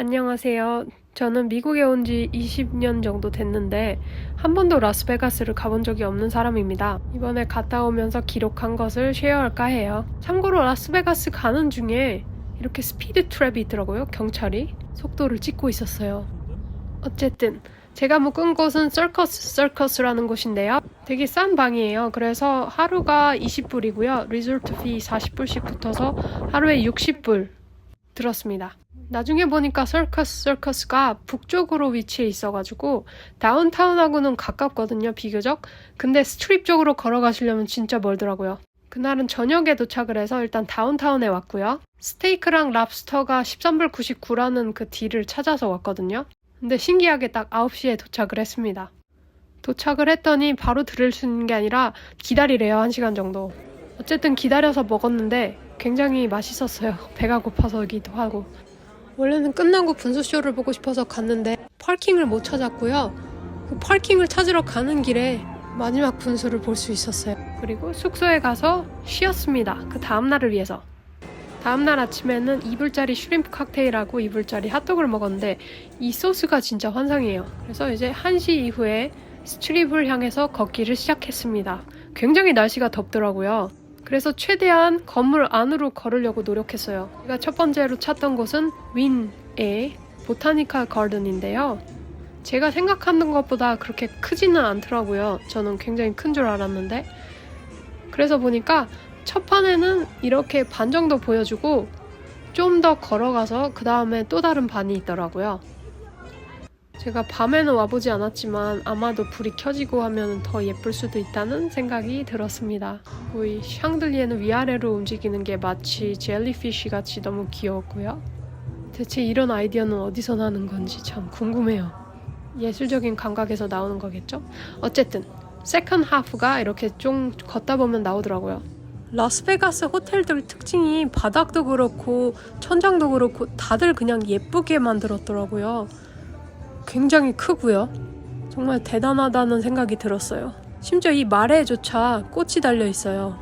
안녕하세요. 저는 미국에 온 지 20년 정도 됐는데 한 번도 라스베가스를 가본 적이 없는 사람입니다. 이번에 갔다 오면서 기록한 것을 쉐어할까 해요. 참고로 라스베가스 가는 중에 이렇게 스피드 트랩이 있더라고요. 경찰이 속도를 찍고 있었어요. 어쨌든 제가 묵은 곳은 서커스라는 곳인데요. 되게 싼 방이에요. 그래서 하루가 20불이고요. 리조트 피 40불씩 붙어서 하루에 60불 들었습니다. 나중에 보니까 서커스가 북쪽으로 위치해 있어가지고 다운타운하고는 가깝거든요, 비교적. 근데 스트립 쪽으로 걸어가시려면 진짜 멀더라고요. 그날은 저녁에 도착을 해서 일단 다운타운에 왔고요. 스테이크랑 랍스터가 13불 99라는 그 딜을 찾아서 왔거든요. 근데 신기하게 딱 9시에 도착을 했습니다. 도착을 했더니 바로 들을 수 있는 게 아니라 기다리래요, 1시간 정도. 어쨌든 기다려서 먹었는데 굉장히 맛있었어요. 배가 고파서기도 하고. 원래는 끝나고 분수쇼를 보고 싶어서 갔는데 파킹을 못 찾았고요. 그 파킹을 찾으러 가는 길에 마지막 분수를 볼 수 있었어요. 그리고 숙소에 가서 쉬었습니다. 그 다음날을 위해서. 다음날 아침에는 2불짜리 슈림프 칵테일하고 2불짜리 핫도그를 먹었는데 이 소스가 진짜 환상이에요. 그래서 이제 1시 이후에 스트립을 향해서 걷기를 시작했습니다. 굉장히 날씨가 덥더라고요. 그래서 최대한 건물 안으로 걸으려고 노력했어요. 제가 첫 번째로 찾던 곳은 윈의 보타니컬 가든인데요. 제가 생각하는 것보다 그렇게 크지는 않더라고요. 저는 굉장히 큰 줄 알았는데. 그래서 보니까 첫 판에는 이렇게 반 정도 보여주고 좀 더 걸어가서 그 다음에 또 다른 반이 있더라고요. 제가 밤에는 와보지 않았지만 아마도 불이 켜지고 하면 더 예쁠 수도 있다는 생각이 들었습니다. 이 샹들리에는 위아래로 움직이는 게 마치 젤리피쉬 같이 너무 귀여웠고요. 대체 이런 아이디어는 어디서 나는 건지 참 궁금해요. 예술적인 감각에서 나오는 거겠죠? 어쨌든 세컨드 하프가 이렇게 좀 걷다 보면 나오더라고요. 라스베가스 호텔들 특징이 바닥도 그렇고 천장도 그렇고 다들 그냥 예쁘게 만들었더라고요. 굉장히 크고요. 정말 대단하다는 생각이 들었어요. 심지어 이 마레조차 꽃이 달려 있어요.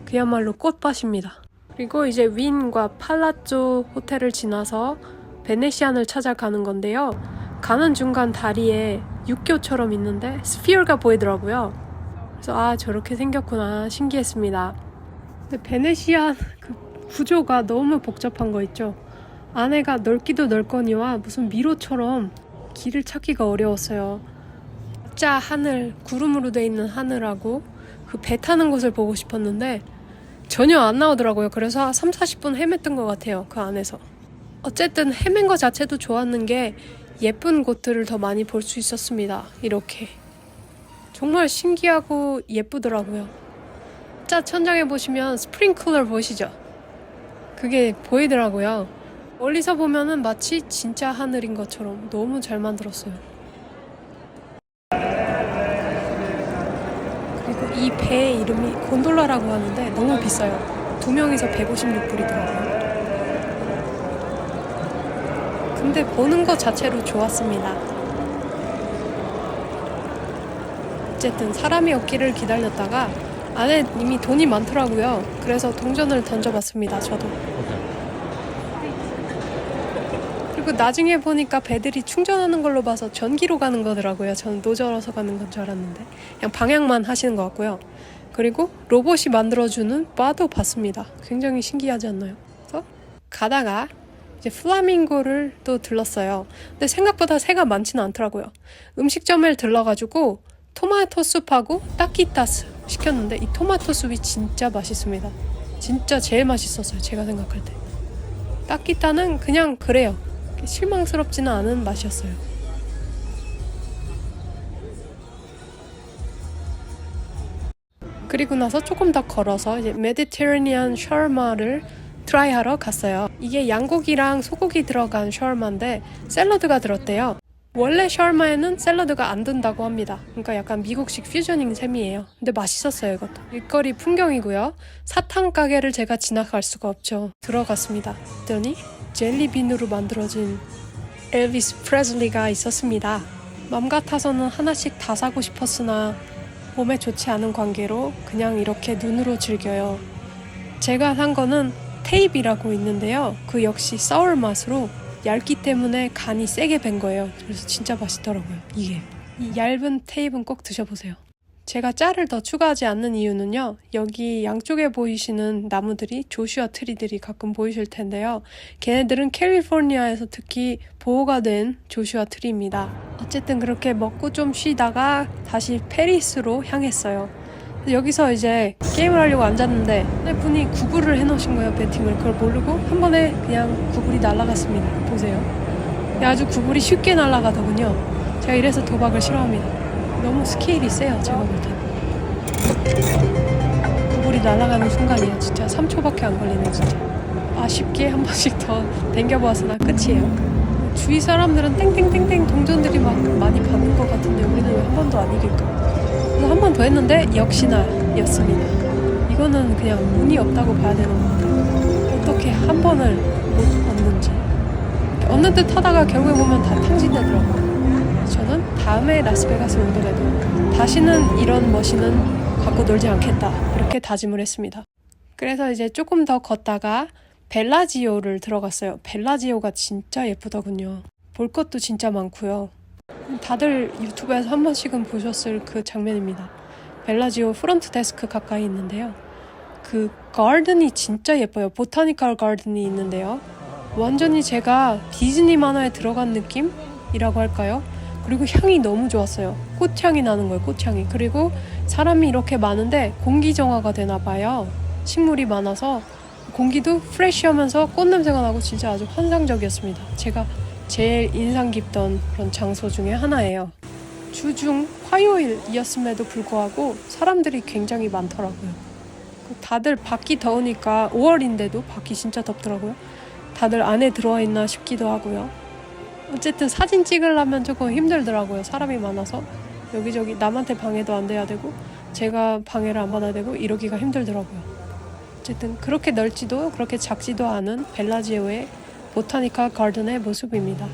그야말로 꽃밭입니다. 그리고 이제 윈과 팔라조 호텔을 지나서 베네시안을 찾아가는 건데요. 가는 중간 다리에 육교처럼 있는데 스피어가 보이더라고요. 그래서 저렇게 생겼구나 신기했습니다. 근데 베네시안 그 구조가 너무 복잡한 거 있죠. 안에가 넓기도 넓거니와 무슨 미로처럼 길을 찾기가 어려웠어요. 진짜 하늘, 구름으로 돼 있는 하늘하고 그 배 타는 곳을 보고 싶었는데 전혀 안 나오더라고요. 그래서 30-40분 헤맸던 것 같아요. 그 안에서. 어쨌든 헤맨 것 자체도 좋았는 게 예쁜 곳들을 더 많이 볼 수 있었습니다. 이렇게. 정말 신기하고 예쁘더라고요. 진짜 천장에 보시면 스프링클러 보이시죠? 그게 보이더라고요. 멀리서 보면은 마치 진짜 하늘인 것처럼 너무 잘 만들었어요. 그리고 이 배의 이름이 곤돌라라고 하는데 너무 비싸요. 2명이서 156불이더라고요. 근데 보는 것 자체로 좋았습니다. 어쨌든 사람이 없기를 기다렸다가 안에 이미 돈이 많더라고요. 그래서 동전을 던져봤습니다. 저도. 그리고 나중에 보니까 배들이 충전하는 걸로 봐서 전기로 가는 거더라고요. 저는 노저어서 가는 건 줄 알았는데 그냥 방향만 하시는 것 같고요. 그리고 로봇이 만들어주는 바도 봤습니다. 굉장히 신기하지 않나요? 그래서 가다가 이제 플라밍고를 또 들렀어요. 근데 생각보다 새가 많지는 않더라고요. 음식점을 들러가지고 토마토 숲하고 따키타스 시켰는데 이 토마토 숲이 진짜 맛있습니다. 진짜 제일 맛있었어요. 제가 생각할 때. 따키타는 그냥 그래요. 실망스럽지는 않은 맛이었어요. 그리고 나서 조금 더 걸어서 이제 메디테레니안 샤워마를 트라이하러 갔어요. 이게 양고기랑 소고기 들어간 샤워마인데 샐러드가 들었대요. 원래 샤워마에는 샐러드가 안 든다고 합니다. 그러니까 약간 미국식 퓨전인 셈이에요. 근데 맛있었어요. 이것도. 일거리 풍경이고요. 사탕 가게를 제가 지나갈 수가 없죠. 들어갔습니다. 그랬더니 젤리빈으로 만들어진 엘비스 프레슬리가 있었습니다. 맘 같아서는 하나씩 다 사고 싶었으나 몸에 좋지 않은 관계로 그냥 이렇게 눈으로 즐겨요. 제가 산 거는 테이프라고 있는데요. 그 역시 사워 맛으로 얇기 때문에 간이 세게 밴 거예요. 그래서 진짜 맛있더라고요. 이게 이 얇은 테이프는 꼭 드셔보세요. 제가 짤을 더 추가하지 않는 이유는요. 여기 양쪽에 보이시는 나무들이 조슈아 트리들이 가끔 보이실 텐데요. 걔네들은 캘리포니아에서 특히 보호가 된 조슈아 트리입니다. 어쨌든 그렇게 먹고 좀 쉬다가 다시 페리스로 향했어요. 여기서 이제 게임을 하려고 앉았는데 분이 구글을 해놓으신 거예요. 배팅을. 그걸 모르고 한 번에 그냥 구글이 날아갔습니다. 보세요. 아주 구글이 쉽게 날아가더군요. 제가 이래서 도박을 싫어합니다. 너무 스케일이 세요. 제가 볼 때. 구글이 날아가는 순간이에요. 진짜 3초밖에 안 걸리네 진짜. 아쉽게 한 번씩 더 댕겨보았으나 끝이에요. 주위 사람들은 땡땡땡땡 동전들이 막 많이 받는 것 같은데 우리는 왜 한 번도 안 이길까? 그래서 한 번 더 했는데 역시나 였습니다. 이거는 그냥 운이 없다고 봐야 되는 것 같아요. 어떻게 한 번을 못 얻는지. 얻는 듯 하다가 결국에 보면 다 탕진되더라고요. 저는 다음에 라스베가스 오더라도 다시는 이런 머신은 갖고 놀지 않겠다 이렇게 다짐을 했습니다. 그래서 이제 조금 더 걷다가 벨라지오를 들어갔어요. 벨라지오가 진짜 예쁘더군요. 볼 것도 진짜 많고요. 다들 유튜브에서 한 번씩은 보셨을 그 장면입니다. 벨라지오 프론트 데스크 가까이 있는데요. 그 가든이 진짜 예뻐요. 보타니컬 가든이 있는데요. 완전히 제가 디즈니 만화에 들어간 느낌이라고 할까요? 그리고 향이 너무 좋았어요. 꽃향이 나는 거예요. 꽃향이. 그리고 사람이 이렇게 많은데 공기 정화가 되나 봐요. 식물이 많아서 공기도 프레쉬하면서 꽃냄새가 나고 진짜 아주 환상적이었습니다. 제가 제일 인상 깊던 그런 장소 중에 하나예요. 주중 화요일이었음에도 불구하고 사람들이 굉장히 많더라고요. 다들 밖이 더우니까 5월인데도 밖이 진짜 덥더라고요. 다들 안에 들어와 있나 싶기도 하고요. 어쨌든 사진 찍으려면 조금 힘들더라고요. 사람이 많아서 여기저기 남한테 방해도 안 돼야 되고 제가 방해를 안 받아야 되고 이러기가 힘들더라고요. 어쨌든 그렇게 넓지도 그렇게 작지도 않은 벨라지오의 보타니컬 가든의 모습입니다.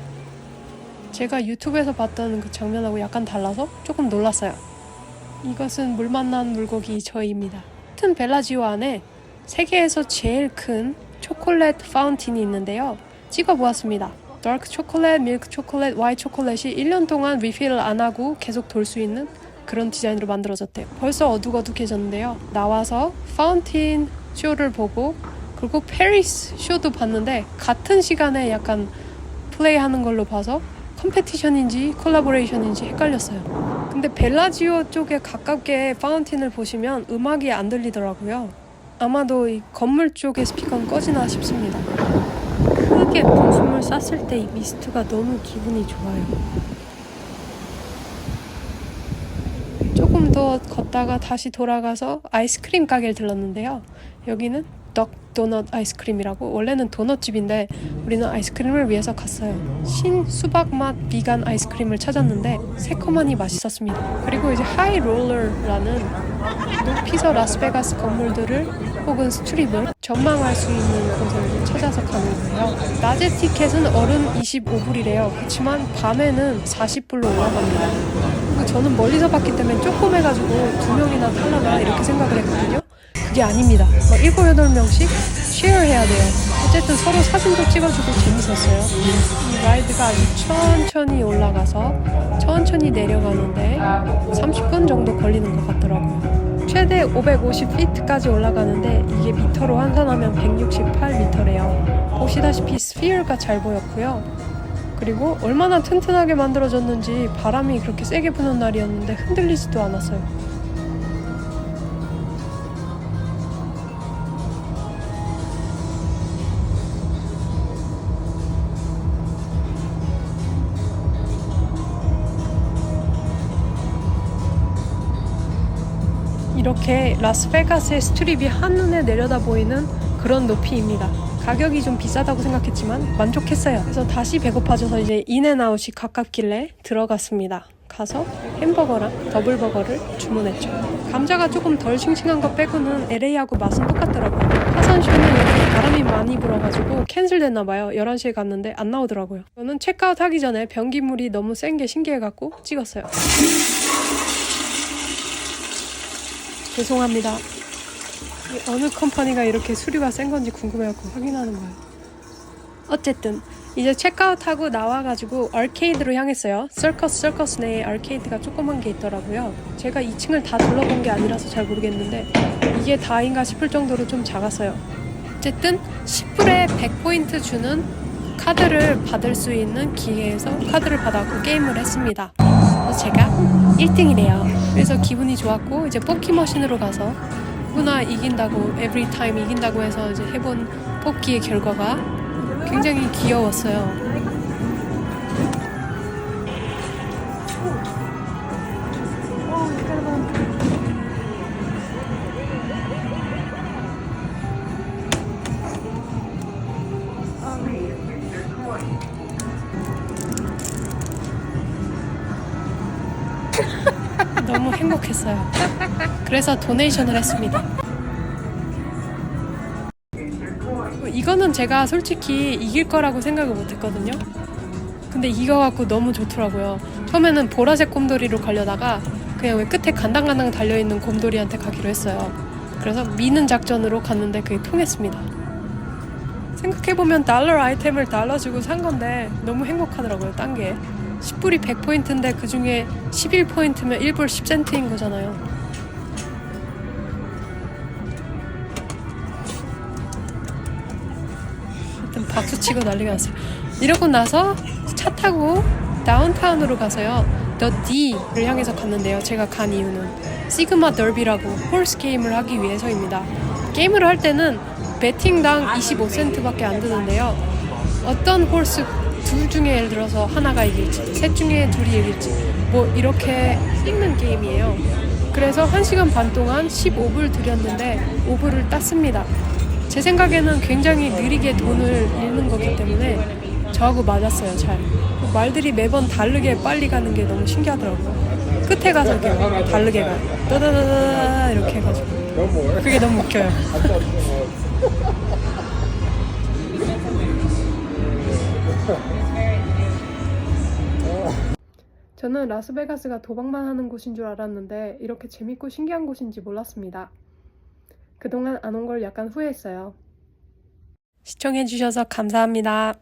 제가 유튜브에서 봤던 그 장면하고 약간 달라서 조금 놀랐어요. 이것은 물 만난 물고기 저희입니다. 같은 벨라지오 안에 세계에서 제일 큰 초콜릿 파운틴이 있는데요. 찍어보았습니다. 다크 초콜릿, 밀크 초콜릿, 화이트 초콜릿이 1년 동안 리필을 안 하고 계속 돌 수 있는 그런 디자인으로 만들어졌대요. 벌써 어둑어둑해졌는데요. 나와서 파운틴 쇼를 보고 그리고 페리스 쇼도 봤는데 같은 시간에 약간 플레이하는 걸로 봐서 컴페티션인지 콜라보레이션인지 헷갈렸어요. 근데 벨라지오 쪽에 가깝게 파운틴을 보시면 음악이 안 들리더라고요. 아마도 이 건물 쪽의 스피커는 꺼지나 싶습니다. 크게 분숨을 쐈을 때 이 미스트가 너무 기분이 좋아요. 조금 더 걷다가 다시 돌아가서 아이스크림 가게를 들렀는데요. 여기는 덕 도넛 아이스크림이라고, 원래는 도넛집인데 우리는 아이스크림을 위해서 갔어요. 신 수박맛 비간 아이스크림을 찾았는데 새콤하니 맛있었습니다. 그리고 이제 하이롤러라는 높이서 라스베가스 건물들을 혹은 스트립을 전망할 수 있는 곳을 찾아서 가는 거예요. 낮에 티켓은 어른 25불이래요. 그렇지만 밤에는 40불로 올라갑니다. 그리고 저는 멀리서 봤기 때문에 조그매가지고 2명이나 탈라나 이렇게 생각을 했거든요. 그게 아닙니다. 7, 8명씩 쉐어해야 돼요. 어쨌든 서로 사진도 찍어주고 재밌었어요. 이 라이드가 아주 천천히 올라가서 천천히 내려가는데 30분 정도 걸리는 것 같더라고요. 최대 550피트까지 올라가는데 이게 미터로 환산하면 168미터래요. 보시다시피 스피어가 잘 보였고요. 그리고 얼마나 튼튼하게 만들어졌는지 바람이 그렇게 세게 부는 날이었는데 흔들리지도 않았어요. 이렇게 라스베가스의 스트립이 한눈에 내려다 보이는 그런 높이입니다. 가격이 좀 비싸다고 생각했지만 만족했어요. 그래서 다시 배고파져서 이제 인앤아웃이 가깝길래 들어갔습니다. 가서 햄버거랑 더블버거를 주문했죠. 감자가 조금 덜 싱싱한 거 빼고는 LA하고 맛은 똑같더라고요. 화산쇼는 여기 바람이 많이 불어가지고 캔슬됐나봐요. 11시에 갔는데 안 나오더라고요. 저는 체크아웃 하기 전에 변기물이 너무 센 게 신기해갖고 찍었어요. 죄송합니다. 어느 컴퍼니가 이렇게 수류가 센 건지 궁금해갖고 확인하는 거예요. 어쨌든 이제 체크아웃하고 나와가지고 아케이드로 향했어요. 서커스 내에 아케이드가 조그만 게 있더라고요. 제가 2층을 다 둘러본 게 아니라서 잘 모르겠는데 이게 다인가 싶을 정도로 좀 작았어요. 어쨌든 10불에 100포인트 주는 카드를 받을 수 있는 기계에서 카드를 받았고 게임을 했습니다. 그래서 제가 1등이래요. 그래서 기분이 좋았고 이제 뽑기머신으로 가서 누구나 이긴다고 every time 이긴다고 해서 이제 해본 뽑기의 결과가 굉장히 귀여웠어요. 너무 행복했어요. 그래서 도네이션을 했습니다. 이거는 제가 솔직히 이길 거라고 생각을 못 했거든요. 근데 이겨갖고 너무 좋더라고요. 처음에는 보라색 곰돌이로 가려다가 그냥 왜 끝에 간당간당 달려있는 곰돌이한테 가기로 했어요. 그래서 미는 작전으로 갔는데 그게 통했습니다. 생각해보면 달러 아이템을 달러 주고 산 건데 너무 행복하더라고요. 딴 게 10불이 100포인트인데 그 중에 11포인트면 1불 10센트인 거잖아요. 하여튼 박수치고 난리가 났어요. 이러고 나서 차 타고 다운타운으로 가서요. The D를 향해서 갔는데요. 제가 간 이유는 시그마 더비라고 홀스 게임을 하기 위해서입니다. 게임을 할 때는 배팅당 25센트밖에 안 드는데요. 어떤 홀스 둘 중에 예를 들어서 하나가 이길지 셋 중에 둘이 이길지 뭐 이렇게 찍는 게임이에요. 그래서 1시간 반 동안 15불 들였는데 5불을 땄습니다. 제 생각에는 굉장히 느리게 돈을 잃는 거기 때문에 저하고 맞았어요. 잘. 말들이 매번 다르게 빨리 가는 게 너무 신기하더라고요. 끝에 가서 이렇게 다르게 가요. 따다다다 이렇게 해가지고 그게 너무 웃겨요. 저는 라스베가스가 도박만 하는 곳인 줄 알았는데 이렇게 재밌고 신기한 곳인지 몰랐습니다. 그동안 안 온 걸 약간 후회했어요. 시청해주셔서 감사합니다.